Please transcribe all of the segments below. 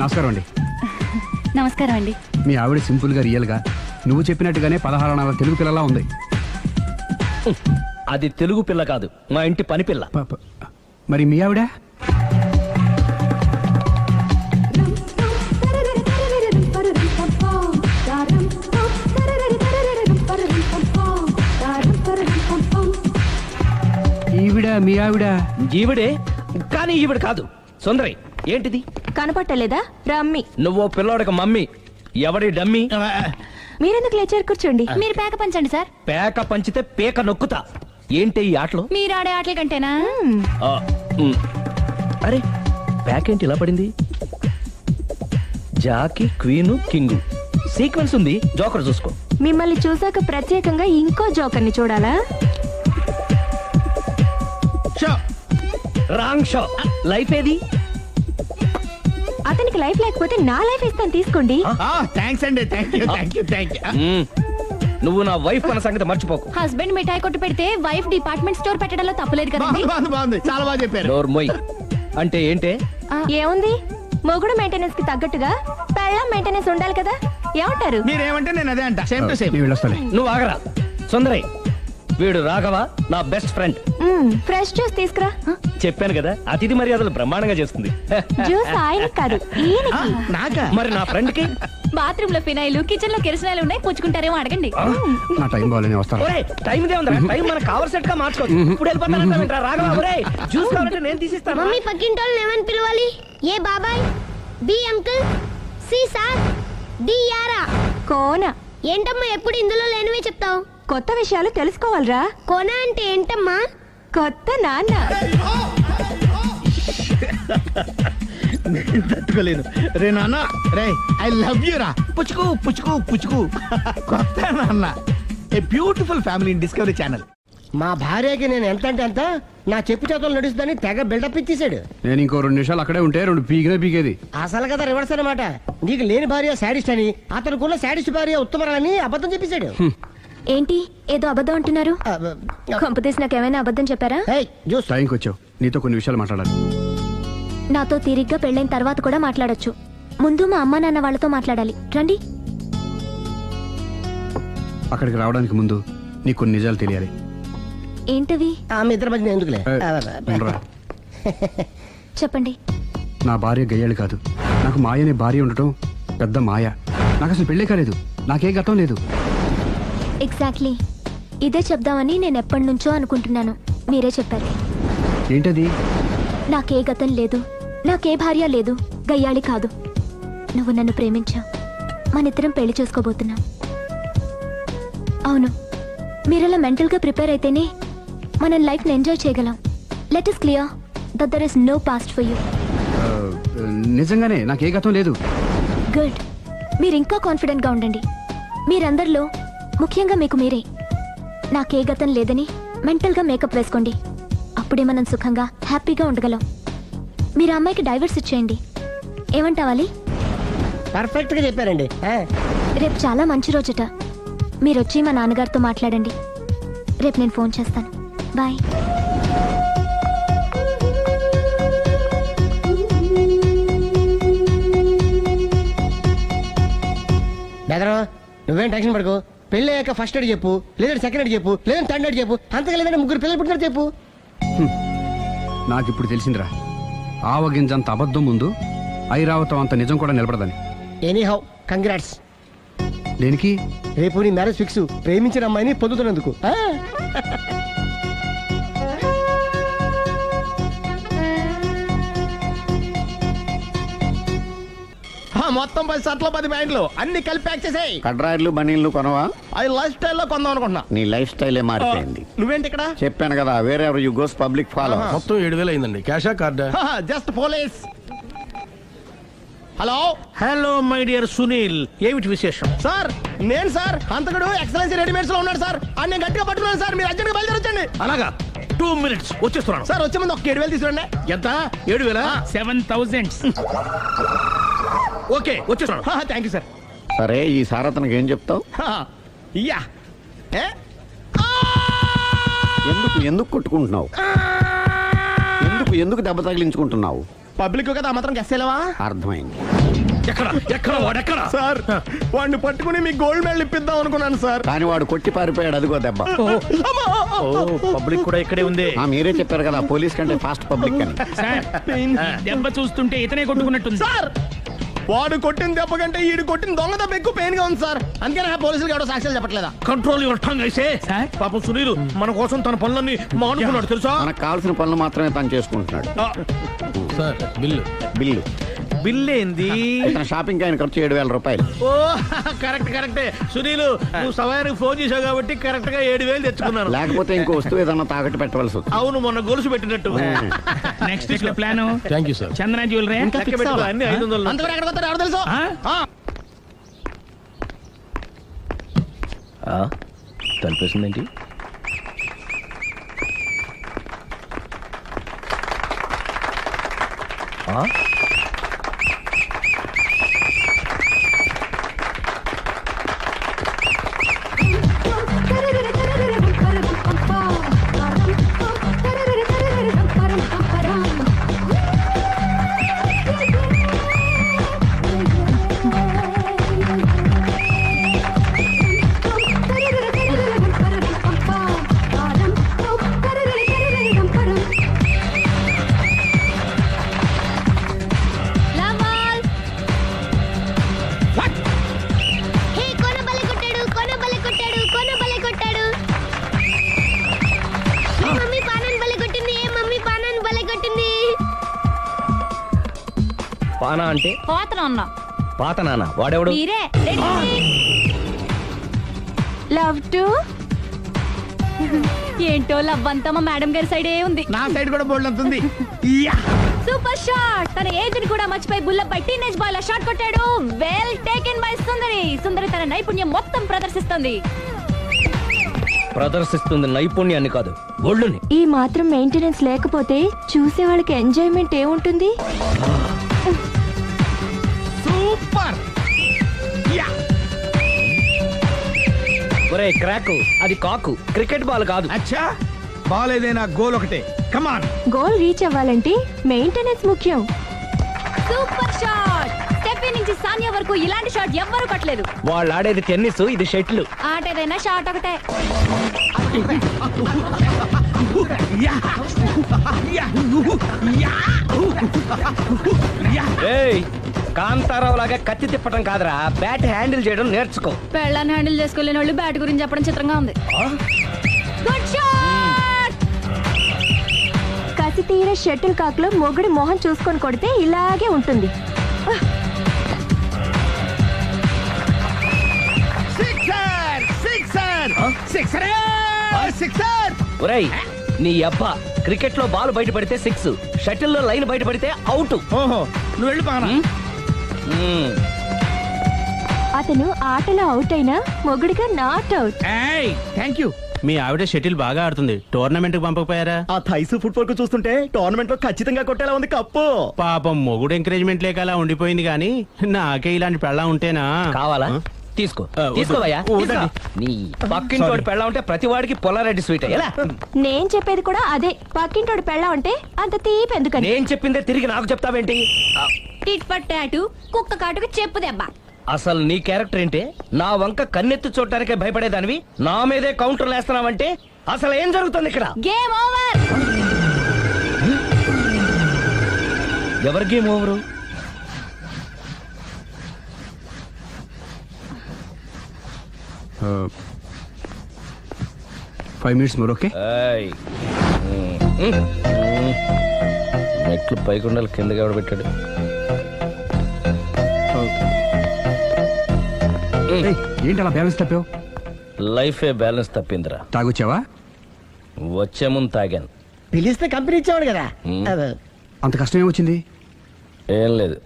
నమస్కారం అండి. నమస్కారం అండి. మీ ఆవిడ సింపుల్ గా రియల్ గా నువ్వు చెప్పినట్టుగానే 16 అణాల తెలుగు పిల్లలా ఉంది. అది తెలుగు పిల్ల కాదు, మా ఇంటి పని పిల్ల. మరి మీ ఆవిడ? ఈవిడ మీ ఆవిడ? ఈవిడే, కానీ ఈవిడ కాదు. సుందరి, ఏంటిది కనపట్టలేదా? రమ్మి. నువ్వు పిల్లోడక మమ్మీ. ఎవడి డమ్మీ? మీరెందుకు లేచారు? కూర్చోండి. మీరు పేక పంచండి సార్. పేక పంచితే పేక నొక్కుతా. ఏంటి ఈ ఆటలు? మీరు ఆడే ఆటల కంటేనా? అరే, పేక ఏంటి ఇలా పడింది? జాకి, క్వీను, కింగు సీక్వెన్స్ ఉంది. జోకర్ చూసుకో. మిమ్మల్ని చూసాక ప్రత్యేకంగా ఇంకో జోకర్ని చూడాలా? Wrong show. లైఫ్ ఏది? అతనికి లైఫ్ లేకపోతే నా లైఫ్ ఇస్తాను, తీసుకోండి. థ్యాంక్స్ అండి. Thank you. నువ్వు నా వైఫ్ అన్న సంగతి మర్చిపోకు. హస్బెండ్ మిఠాయి కొట్టు పెడితే వైఫ్ డిపార్ట్మెంట్ స్టోర్ పెట్టడంలో తప్పలేదు కదా? బాగుంది, చాలా బాగా చెప్పారు. డోర్ మొయ్. అంటే ఏంటే? ఏముంది, మొగుడు మెయింటెనెన్స్ కి తగ్గట్టుగా పెళ్ళాం మెయింటెనెన్స్ ఉండాలి కదా. ఏమంటారు? మీరేమంటే నేను అదే అంట. Same to same. మీ వెళ్ళొస్తాలే. నువ్వు ఆగరా. సుందరి, వీడు రాఘవ, నా బెస్ట్ ఫ్రెండ్. ఫ్రెష్ జ్యూస్ తీసుకురా. చెప్పాను కదా, అతిథి మర్యాదలు బ్రహ్మాండంగా చేస్తుంది. జ్యూస్ ఆయన కాదు, ఈయనకి. నాకా? మరి నా ఫ్రెండ్ కి? బాత్రూమ్ లో ఫినాయిల్, కిచెన్ లో కిరసనాయిలు ఉన్నాయి, పుచ్చుకుంటారేమో అడగండి. నా టైం బాగాలేని వస్తాను. టైం ఇదే ఉందా? టైం మనకు కవర్ సెట్ గా మార్చుకోవచ్చు. ఇప్పుడు వెళ్ళిపోతానంటా రాఘవ. ఒరేయ్, జ్యూస్ కావాలంటే నేను తీసిస్తాను. మమ్మీ పక్కింటోళ్ళని ఏమని పిలవాలి? ఏ బాబాయ్, B uncle, C sir, D యారా. కోన. ఏంటమ్మా ఎప్పుడు ఇందులో లేనివే చెప్తావు? కొత్త విషయాలు తెలుసుకోవాలరా. కోన అంటే ఏంటమ్మా? కొత్త నాన్న. తట్టుకోలేను రే నాన్న. రే ఐ లవ్ యూ రా. పుచ్చుకు పుచ్చుకు పుచ్చుకు. కొత్త నాన్న. A beautiful family in discovery channel. మా భార్యకి నేను ఎంత అంటే అంత నా చెప్పు చేతులు నడుస్తుందని తెగ బిల్డప్ ఇచ్చేసాడు. నేను ఇంకో 2 నిమిషాలు అక్కడే ఉంటే 2 పీకేది. అసలు కదా రివర్స్ అనమాట. నీకు లేని భార్య శాడిస్ట్ అని, అతనుకున్న శాడిస్ట్ భార్య ఉత్తమరాలని అబద్ధం చెప్పేశాడు. ఏంటి ఏదో అబద్ధం అంటున్నారు? కొంపతీసి నాకేమైనా అబద్ధం చెప్పారా? టైంకి వచ్చావు, నీతో కొన్ని విషయాలు మాట్లాడాలి. నాతో తీరిగ్గా పెళ్ళైన తర్వాత కూడా మాట్లాడొచ్చు. ముందు మా అమ్మా నాన్న వాళ్ళతో మాట్లాడాలి. రండి. అక్కడికి రావడానికి ముందు నీకు కొన్ని నిజాలు తెలియాలి. ఏంటవి? ఆమె ఇద్దరి మధ్య ఎందుకులే. ఉండరా. చెప్పండి. నా భార్య గయ్యాళి కాదు. నాకు మాయ అనే భార్య ఉండటం పెద్ద మాయ. నాకు అసలు పెళ్ళే కాలేదు. నాకే గతం లేదు. ఎగ్జాక్ట్లీ ఇదే చెప్దామని నేను ఎప్పటి నుంచో అనుకుంటున్నాను. మీరే చెప్పారు. ఏంటది? నాకే గతం లేదు, నాకే భార్య లేదు, గయ్యాళి కాదు. నువ్వు నన్ను ప్రేమించావు, మనిద్దరం పెళ్లి చేసుకోబోతున్నాం. అవును, మీరలా మెంటల్గా ప్రిపేర్ అయితేనే మనం లైఫ్ని ఎంజాయ్ చేయగలం. Let us clear that there is no past for you. నిజంగానే నాకే గతం లేదు. గుడ్. మీరు ఇంకా కాన్ఫిడెంట్గా ఉండండి. మీరందరిలో ముఖ్యంగా మీకు మీరే. నాకే గతం లేదని మెంటల్గా మేకప్ వేసుకోండి. అప్పుడే మనం సుఖంగా హ్యాపీగా ఉండగలం. మీరు అమ్మాయికి డైవర్స్ ఇచ్చేయండి. ఏమంటావాలి? పర్ఫెక్ట్ గా చెప్పారండి. రేపు చాలా మంచి రోజుట. మీరు వచ్చి మా నాన్నగారితో మాట్లాడండి. రేపు నేను ఫోన్ చేస్తాను. బాయ్. బెదరు, నువ్వేం టెన్షన్ పడుకో. పెళ్ళి అయ్యాక ఫస్ట్ ఎయిడ్ చెప్పు, లేదంటే సెకండ్ ఎయిడ్ చెప్పు, లేదంటే థర్డ్ ఎయిడ్ చెప్పు. అంతగా లేదంటే 3 పిల్లలు పుట్టినట్టు చెప్పు. నాకు ఇప్పుడు తెలిసిందిరా, ఆవగింజంత అబద్ధం ముందు ఐరావతం అంత నిజం కూడా నిలబడదని. Any how congrats. దేనికి? రేపు నీ మ్యారేజ్ ఫిక్స్. ప్రేమించిన అమ్మాయిని పొందుతున్నందుకు. మొత్తం 10 షర్ట్లు 10 ప్యాంట్లు అన్ని కలిపి ప్యాక్ చేసేయ్. కడ్రాయిలు బనీళ్లు కొనవా? అది లైఫ్ స్టైల్లో కొందాం అనుకుంటున్నా. నీ లైఫ్ స్టైలే మారిపోయింది. నువ్వేంటి ఇక్కడ? చెప్పాను కదా, వేరే ఎవరు యు గోస్ పబ్లిక్ ఫాలో. మొత్తం 7,000 అయిందండి. క్యాషా కార్డా? Just police. Hello hello my dear Sunil, ఏమిటి విశేషం? సార్, నేను సార్ అంతకుడు ఎక్సలెన్సీ రెడీమేడ్స్ లో ఉన్నాడు సార్. అన్ని గట్టిగా పట్టుకున్నాను సార్. మీరు అర్జెంట్గా బయలుదేరొచ్చండి. అలాగా, 2 minutes వచ్చేస్తున్నాను. సార్ వచ్చే ముందు ఒక 7,000 తీసుకురండి. ఎంత? 7,000? 7,000. ఓకే, వచ్చేస్తున్నాను. Thank you sir. సరే, ఈ సారతనకి ఏం చెప్తావు? యా. ఎందుకు కొట్టుకుంటున్నావు? ఎందుకు దెబ్బ తగిలించుకుంటున్నావు? పబ్లిక్ కదా మాత్రం గెస్సేలేవా? అర్థమైంది. ఎక్కడ ఎక్కడ వాడెక్కడ సార్ వాడిని పట్టుకుని మీకు గోల్డ్ మెడల్ ఇప్పిద్దాం అనుకున్నాను సార్. కానీ వాడు కొట్టి పారిపోయాడు, అదిగో దెబ్బ. పబ్లిక్ కూడా ఇక్కడే ఉంది. మీరే చెప్పారు కదా పోలీస్ కంటే ఫాస్ట్ పబ్లిక్ అని. దెబ్బ చూస్తుంటే ఇతనే కొట్టుకున్నట్టుంది. సార్ వాడు కొట్టిన దెబ్బ కంటే ఈడు కొట్టిన దొంగ దెబ్బ ఎక్కువ పెయిన్ గా ఉంది సార్. అందుకని పోలీసులు ఎవడో సాక్ష్యాలు చెప్పట్లేదా? కంట్రోల్ యువర్ టంగ్ అయితే. పాపం సునీల్ మన కోసం తన పనులన్నీ మానుకున్నాడు తెలుసా. మనకు కావాల్సిన పనులు మాత్రమే తను చేసుకుంటున్నాడు. సార్ బిల్లు బిల్లు బిల్ ఏంది? ఇతను షాపింగ్ ఆయన ఖర్చు 7,000 రూపాయలు. ఓ కరెక్ట్ కరెక్టే సునీల్, నువ్వు సమయానికి ఫోన్ చేసావు కాబట్టి కరెక్ట్ గా 7,000 తెచ్చుకున్నాను. లేకపోతే ఇంకో వస్తువు ఏదన్నా తాకట్టు పెట్టవలసి వస్తుంది. అవును, మొన్న గొలుసు పెట్టినట్టు. Next week plan thank you sir. Chandana jewellery. లెక్క పెట్టుకో, అన్ని 500. అంతవరకు ఎక్కడ పోతారు ఎవరు తెలుసు? తలిపేసిందేంటి? హే కొన బలే కొట్టాడు, కొన బలే కొట్టాడు, కొన బలే కొట్టాడు. ఏ మమ్మీ పానాన్ని బలే కొట్టింది, ఏ మమ్మీ పానాన్ని బలే కొట్టింది. పానా అంటే పోత నాన్న పాత నాన్న. వాడెవడు? మీరే లవ్ టు ఏంటో లవ్ అంతా మా మేడం గారి సైడే ఉంది. నా సైడ్ కూడా బోల్డ్ అంతుంది. Super shot. తన ఏజ్ ని కూడా మర్చిపోయి బుల్లపై టీనేజ్ బాయ్ లా షాట్ కొట్టాడు. Well taken by Sundari. Sundari తన నైపుణ్యం మొత్తం ప్రదర్శిస్తుంది. ప్రదర్శిస్తుంది నైపుణ్యాన్ని కాదు, ఒళ్ళుని. ఈ మాత్రం మెయింటెనెన్స్ లేకపోతే చూసే వాళ్ళకి ఎంజాయ్మెంట్ ఏముంటుంది? సూపర్. ఒరే క్రాక్, అది కాకు, క్రికెట్ బాల్ కాదు. అచ్చా బాల్ ఏదైనా గోల్ ఒకటే. కమాన్. గోల్ రీచ్ అవ్వాలంటే మెయింటెనెన్స్ ముఖ్యం. Super shot. స్టెఫీ నుంచి సానియా వరకు ఇలాంటి షాట్ ఎవ్వరూ కొట్టలేదు. వాళ్ళు ఆడేది టెన్నిస్, ఇది షటిల్. ఆట ఏదైనా షాట్ ఒకటే. ఏయ్, కాంతారావు లాగా కత్తి తిప్పటం కాదురా, బ్యాట్ హ్యాండిల్ చేయడం నేర్చుకో. పెళ్ళాన్ని హ్యాండిల్ చేసుకోలేని వాళ్ళు బ్యాట్ గురించి చెప్పడం చిత్రంగా ఉంది. Good shot. కసి తీర షటిల్ కాక్ లో మొగుడి మొహం చూసుకొని కొడితే ఇలాగే ఉంటుంది. Sixer sixer sixer sixer. ఒరేయ్ నీ అబ్బా, క్రికెట్ లో బాల్ బయట పడితే 6, షటిల్ లో లైన్ బయట పడితే అవుట్. ఓహో నువ్వు వెళ్ళి పానా. అతను ఆటలో అవుట్ అయినా మొగుడిగా నాట్ అవుట్. Thank you. మీ ఆవిడ షటిల్ బాగా ఆడుతుంది, టోర్నమెంట్ కి పంపకపోయారా? ఆ థైసు ఫుట్బాల్ కు చూస్తుంటే టోర్నమెంట్ లో ఖచ్చితంగా కొట్టేలా ఉంది కప్పు. పాపం మొగుడు ఎంకరేజ్మెంట్ లేక అలా ఉండిపోయింది కానీ నాకే ఇలాంటి పెళ్ళ ఉంటేనా. కావాలా? తీసుకో తీసుకోవయ్యా. నీ పక్కింటోడి పెళ్ళ ఉంటే ప్రతి వాడికి పొలారెడ్డి స్వీట్. ఎలా? నేను చెప్పేది కూడా అదే. పక్కింటోడు పెళ్ళా ఉంటే అంత తీపి ఎందుకని? నేను చెప్పిందే తిరిగి నాకు చెప్తావేంటి? టిట్ పట్ టాటు, కుక్క కాటుకు చెప్పు దెబ్బ. అసలు నీ క్యారెక్టర్ ఏంటి? నా వంక కన్నెత్తి చూడటానికే భయపడేదానివి నా మీదే కౌంటర్ వేస్తున్నావంటే అసలు ఏం జరుగుతుంది ఇక్కడ? Game over. ఎవరి game over? Uh, 5 minutes more, okay? మెట్లు పైకుండలు కిందకి ఎవడ పెట్టాడు? ఏంటి అలా బ్యాలెన్స్ తప్పావు? లైఫే బ్యాలెన్స్ తప్పిందిరా. తాగొచ్చావా? వచ్చే ముందు తాగాను. పిలిస్తే కంపెనీ ఇచ్చేవాడు కదా. అంత కష్టం ఏమొచ్చింది? ఏం లేదు,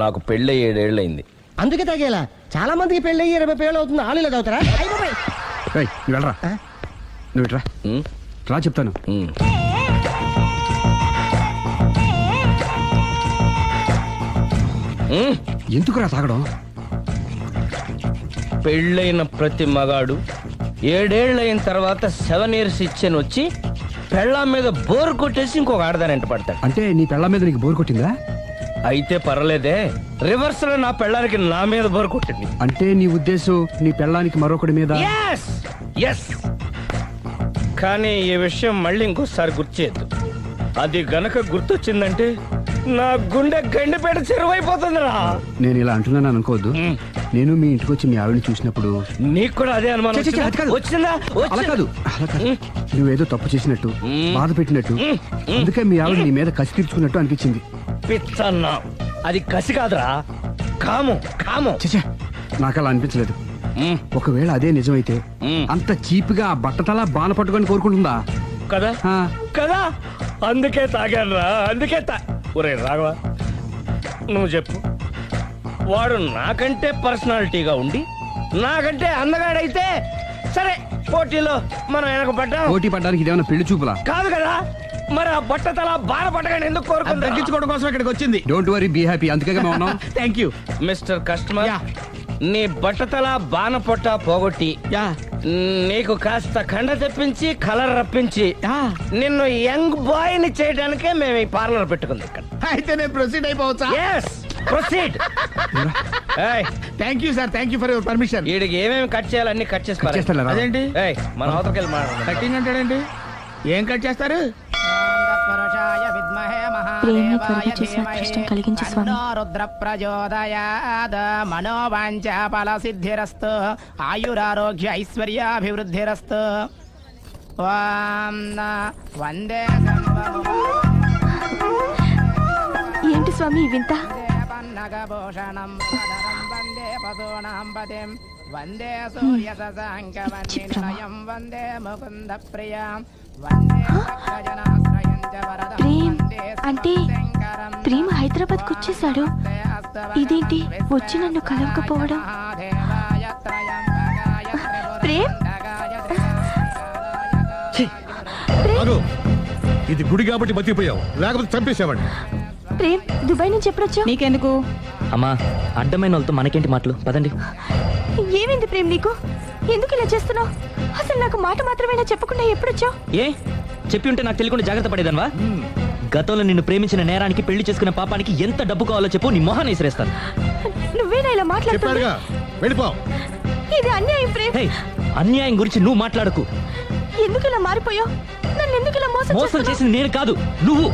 నాకు పెళ్ళి 7 ఏళ్ళు అయింది. అందుకే తాగేలా. చాలా మందికి పెళ్ళి 20 ఏళ్ళు అవుతుంది. ఆలీలో తాగుతారా? ఏయ్, నువ్వు వెళ్ళరా. నువ్వు ఇట్రా రా చెప్తాను. ఎందుకురా తాగడం? పెళ్ళైన ప్రతి మగాడు 7 ఏళ్ళు అయిన తర్వాత 7 years ఇచ్చాను వచ్చి పెళ్ళాం మీద బోర్ కొట్టేసి ఇంకొక ఆడదాని ఎంట పడతాడు. అంటే నీ పెళ్ళ మీద నీకు బోర్ కొట్టిందా? అయితే పర్వాలేదే, రివర్స్ లో నా పెళ్ళానికి నా మీద బోరు కొట్టింది. అంటే నీ ఉద్దేశం నీ పెళ్ళానికి మరొకటి మీద? Yes yes. కానీ ఈ విషయం మళ్ళీ ఇంకోసారి గుర్తు చేయొద్దు. అది గనక గుర్తొచ్చిందంటే నా గుండె గండిపేట చెరువైపోతుందిరా. నేను ఇలా అంటున్నాను అనుకోవద్దు. మ్. నేను మీ ఇంటికి వచ్చి మీ ఆవిడని చూసినప్పుడు నీకు కూడా అదే అనుమానం ఛే, ఛే, ఛే, అది కాదు. వచ్చిందా? అలా కాదు, అలా కాదు. నువ్వేదో తప్పు చేసినట్టు, బాధ పెట్టినట్టు, అందుకే మీ ఆవిడ నీ మీద కసి తీర్చుకున్నట్టు అనిపించింది. పిచ్చన్నా, అది కసి కాదురా, కాము కాము. చచ్చా, నాకు అలా అనిపించలేదు. మ్, ఒకవేళ అదే నిజమైతే మ్. అంత చీప్గా ఆ బట్టతలా బాన పట్టుకొని కోరుకుంటుందా? కదా ఆ, కదా, అందుకే తాగాను రా, అందుకే ఒరే రాఘవ, నువ్వు చెప్పు, వాడు నాకంటే పర్సనాలిటీగా ఉండి నాకంటే అందగాడైతే సరే, పోటీలో మనం వెనక పడ్డాం. పోటీ పడ్డానికి ఇదేమన్నా పెళ్లి చూపులా? కాదు కదా, మరి ఆ బట్టతల బాన పట్టగానే ఎందుకు కోరుకుందా? తగ్గించుకోవడం కోసం ఇక్కడికి వచ్చింది. Don't worry, be happy. అందుకే మేము ఉన్నాం. Thank you. Mister customer, yeah. నీ బట్టతల బాన పొట్ట పోగొట్టి యా నీకు కాస్త కండ తెప్పించి కలర్ రప్పించి యా. నిన్ను యంగ్ బాయ్ ని చేయడానికే మేము ఈ పార్లర్ పెట్టుకుంది ఇక్కడ. అయితే నేను ప్రొసీడ్ అయిపోవచ్చా? Yes, proceed. Thank you sir, thank you for your permission. వీడికి ఏమేమి కట్ చేయాలి అన్ని కట్ చేసి కట్ చేస్తారా? అదేంటి ఏయ్, మన అవతలకి వెళ్ళి మాట్లాడదాం. కటింగ్ అంటాడండి? ఏం కట్ చేస్తారు? ప్రేమ త్వరగా చేసి అదృష్టం కలిగించు స్వామి. రుద్ర ప్రచోదయాద్ మనోవాంఛ ఫల సిద్ధిరస్తు ఆయురారోగ్య ఐశ్వర్యాభివృద్ధిరస్తు. ఓం వందే ఏంటి స్వామి ఈ వింత? పన్నగభూషణం వందే పదూనాం పతిం వందే సూర్య శశాంకవన్నినయం వందే ముకుంద ప్రియం వందే భక్తజనాశ్రయం చ వరదం ప్రేమ్ వందే అంటే శంకరం. ప్రేమ హైదరాబాద్ కు వచ్చేసాడు. ఇదేంటి వచ్చి నన్ను కలవకపోవడం? ప్రేమ్, అగో, ఇది గుడి కాబట్టి బతికిపోయావు, లేకపోతే చంపేసేవాడిని. ప్రేమ్ దుబాయ్ నుంచి ఎప్పుడొచ్చావు? నీకెందుకు? అమ్మా, అడ్డమైన వాళ్ళతో మనకేంటి మాటలు, పదండి. ఏమైంది ప్రేమ్ నీకు? ఎందుకు ఇలా చేస్తున్నావు? అసలు నాకు మాట మాత్రమేనా చెప్పకుండా ఎప్పుడొచ్చావు? ఏ చెప్పి ఉంటే నాకు తెలియకుండా జాగ్రత్త పడేదన్వా? గతంలో నిన్ను ప్రేమించిన నేరానికి, పెళ్లి చేసుకున్న పాపానికి ఎంత డబ్బు కావాలో చెప్పు, నీ మొహాన్ని విసిరేస్తాను. నువ్వేనా ఇలా మాట్లాడుతున్నా? చెప్పారుగా, వెళ్ళిపో. ఇది అన్యాయం ప్రేమ్. హే, అన్యాయం గురించి నువ్వు మాట్లాడకు. ఎందుకు ఇలా మారిపోయావు? నన్ను ఎందుకు ఇలా మోసం మోసం చేస్తున్నావు? చేసింది నేను కాదు, నువ్వు.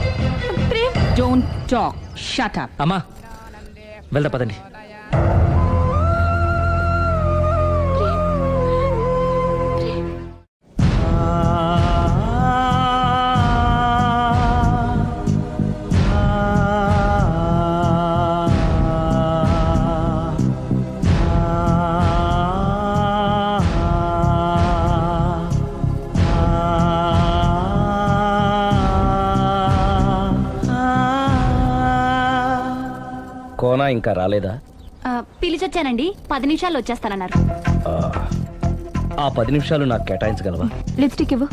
Prem, don't talk, shut up. అమ్మా, వెళ్దా పదండి. కోనా ఇంకా రాలేదా? పిలిచొచ్చానండి, 10 నిమిషాల్లో వచ్చేస్తానన్నారు. ఆ 10 నిమిషాలు నాకు కేటాయించగలవా? లిప్స్టిక్ ఇవ్వు.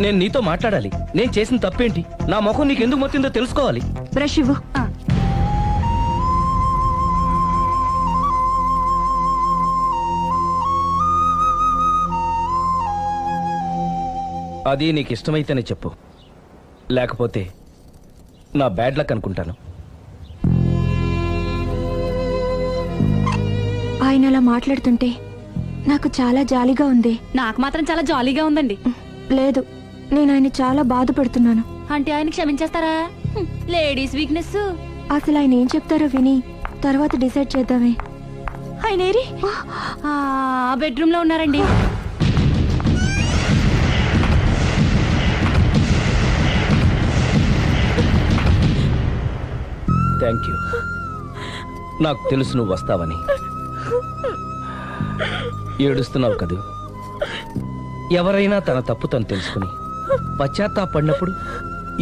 నేను నీతో మాట్లాడాలి. నేను చేసిన తప్పేంటి, నా ముఖం నీకు ఎందుకు మొత్తిందో తెలుసుకోవాలి. బ్రష్ ఇవ్వు. అది నీకు ఇష్టమైతేనే చెప్పు, లేకపోతే నా బ్యాడ్ లక్ అనుకుంటాను. ఆయన అలా మాట్లాడుతుంటే నాకు చాలా జాలిగా ఉంది. నాకు మాత్రం చాలా జాలీగా ఉందండి. లేదు, నేను ఆయన చాలా బాధపడుతున్నాను. అంటే ఆయన క్షమించేస్తారా? Ladies weakness. అసలు ఆయన ఏం చెప్తారో విని తర్వాత డిసైడ్ చేద్దామే. ఆయన ఏరి? బెడ్రూమ్ లో ఉన్నారండి. Thank you. నాకు తెలుసు నువ్వు వస్తావని. ఏడుస్తున్నావు కదూ. ఎవరైనా తన తప్పు తను తెలుసుకుని పశ్చాత్తాపడినప్పుడు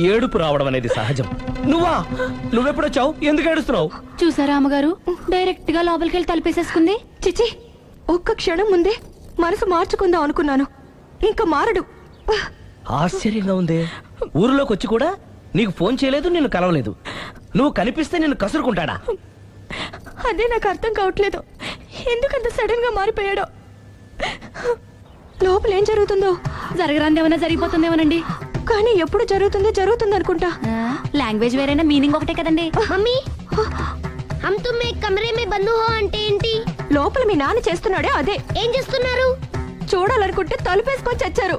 ఏడుపు రావడం అనేది సహజం. నువ్వెప్పుడొచ్చావు? ఎందుకు ఏడుస్తున్నావు? చూసారా అమ్మగారు, డైరెక్ట్ గా లోపలికి వెళ్ళి తలుపేసేసుకుంది. చిచి, ఒక్క క్షణం ముందే మనసు మార్చుకుందాం అనుకున్నాను. ఇంకా మారడు. ఆశ్చర్యంగా ఉందే. ఊరిలోకి వచ్చి కూడా నీకు ఫోన్ చేయలేదు, నిన్ను కలవలేదు. నువ్వు కనిపిస్తే నిన్ను కసురుకుంటాడా? అదే నాకు అర్థం కావట్లేదు. ఎందుకంత సడన్ గా మారిపోయాడో. లోపల ఏం జరుగుతుందో. జరగరాందేమన్నా జరిగిపోతుందేమోనండి. కానీ ఎప్పుడు జరుగుతుంది అనుకుంటా. లాంగ్వేజ్ వేరైనా మీనింగ్ ఒకటే కదండి. మమ్మీ హమ్ తుమ్ ఏక్ కమరే మే బంద్ హో అంటే ఏంటి? లోపల మీ నాన్న చేస్తున్నాడే అదే. ఏం చేస్తున్నారు? చూడాలనుకుంటే తలుపేసుకొని చచ్చారు.